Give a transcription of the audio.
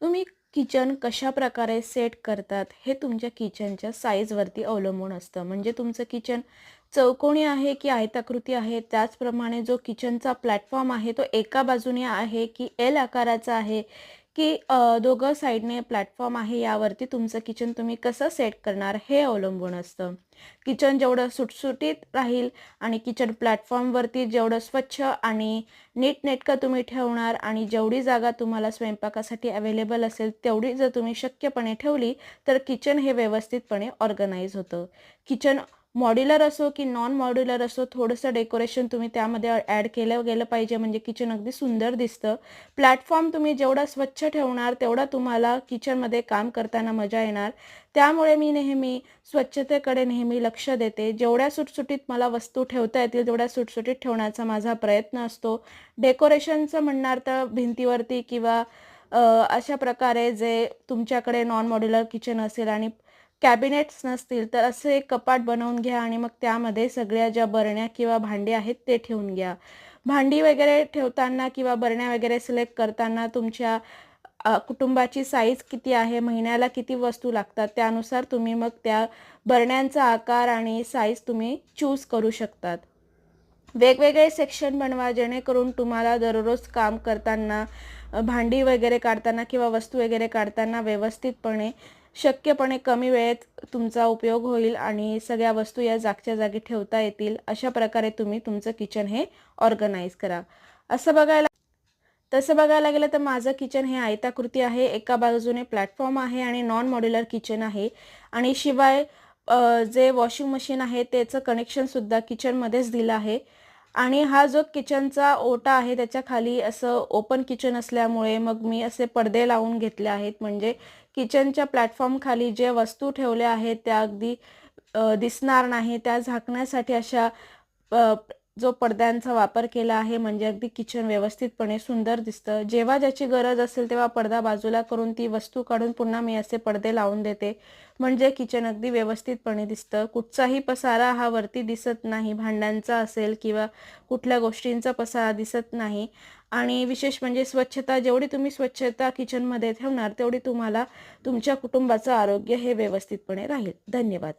तुम्ही किचन कशाप्रकारे सेट करतात हे तुमच्या किचनच्या साईजवरती अवलंबून असतं. म्हणजे तुमचं किचन चौकोनी आहे की आयताकृती आहे, त्याचप्रमाणे जो किचनचा प्लॅटफॉर्म आहे तो एका बाजूने आहे की एल आकाराचा आहे की दोघं साईडने प्लॅटफॉर्म आहे, यावरती तुमचं किचन तुम्ही कसं सेट करणार हे अवलंबून असतं. किचन जेवढं सुटसुटीत राहील आणि किचन प्लॅटफॉर्मवरती जेवढं स्वच्छ आणि नीटनेटकं तुम्ही ठेवणार आणि जेवढी जागा तुम्हाला स्वयंपाकासाठी अवेलेबल असेल तेवढी जर तुम्ही शक्यपणे ठेवली तर किचन हे व्यवस्थितपणे ऑर्गनाइज होतं. किचन मॉड्युलर असो की नॉन मॉड्युलर असो, थोडंसं डेकोरेशन तुम्ही त्यामध्ये ॲड केलं गेलं पाहिजे, म्हणजे किचन अगदी सुंदर दिसतं. प्लॅटफॉर्म तुम्ही जेवढा स्वच्छ ठेवणार तेवढा तुम्हाला किचनमध्ये काम करताना मजा येणार. त्यामुळे मी नेहमी स्वच्छतेकडे नेहमी लक्ष देते. जेवढ्या सुटसुटीत मला वस्तू ठेवता येतील तेवढ्या सुटसुटीत ठेवण्याचा माझा प्रयत्न असतो. डेकोरेशनचं म्हणणार तर भिंतीवरती किंवा अशा प्रकारे जे तुमच्याकडे नॉन मॉड्युलर किचन असेल आणि कॅबिनेट्स नसतील तर असे एक कपाट बनवून घ्या आणि मग त्यामध्ये सगळ्या ज्या बरण्या किंवा भांडी आहेत ते ठेवून घ्या. भांडी वगैरे ठेवताना किंवा बरण्या वगैरे सिलेक्ट करताना तुमच्या कुटुंबाची साईज किती आहे, महिन्याला किती वस्तू लागतात, त्यानुसार तुम्ही मग त्या बरण्यांचा आकार आणि साईज तुम्ही चूज करू शकतात. वेगवेगळे सेक्शन बनवा जेणेकरून तुम्हाला दररोज काम करताना भांडी वगैरे काढताना किंवा वस्तू वगैरे काढताना व्यवस्थितपणे शक्यपणे कमी वेळेत तुमचा उपयोग होईल आणि सगळ्या वस्तू या जागच्या जागी ठेवता येतील. अशा प्रकारे तुम्ही तुमचं किचन हे ऑर्गनाइज करा. तसं बघायला गेलं तर माझं किचन हे आयताकृती आहे. एका बाजूने प्लॅटफॉर्म आहे आणि नॉन मॉड्युलर किचन आहे आणि शिवाय जे वॉशिंग मशीन आहे त्याचं कनेक्शनसुद्धा किचनमध्येच दिलं आहे. आणि हा जो किचनचा ओटा आहे त्याच्या खाली असं ओपन किचन असल्यामुळे मग मी असे पडदे लावून घेतले आहेत. म्हणजे किचनच्या प्लॅटफॉर्म खाली जे वस्तू ठेवल्या आहेत त्या अगदी दिसणार नाही, त्या झाकण्यासाठी अशा जो पडद्यांचा वापर केला आहे, म्हणजे अगदी किचन व्यवस्थितपणे सुंदर दिसतं. जेव्हा ज्याची गरज असेल तेव्हा पडदा बाजूला करून ती वस्तू काढून पुन्हा मी असे पडदे लावून देते, म्हणजे किचन अगदी व्यवस्थितपणे दिसतं. कुठचाही पसारा हा वरती दिसत नाही, भांड्यांचा असेल किंवा कुठल्या गोष्टींचा पसारा दिसत नाही. आणि विशेष म्हणजे स्वच्छता, जेवढी तुम्ही स्वच्छता किचनमध्ये ठेवणार तेवढी तुम्हाला तुमच्या कुटुंबाचं आरोग्य हे व्यवस्थितपणे राहील. धन्यवाद.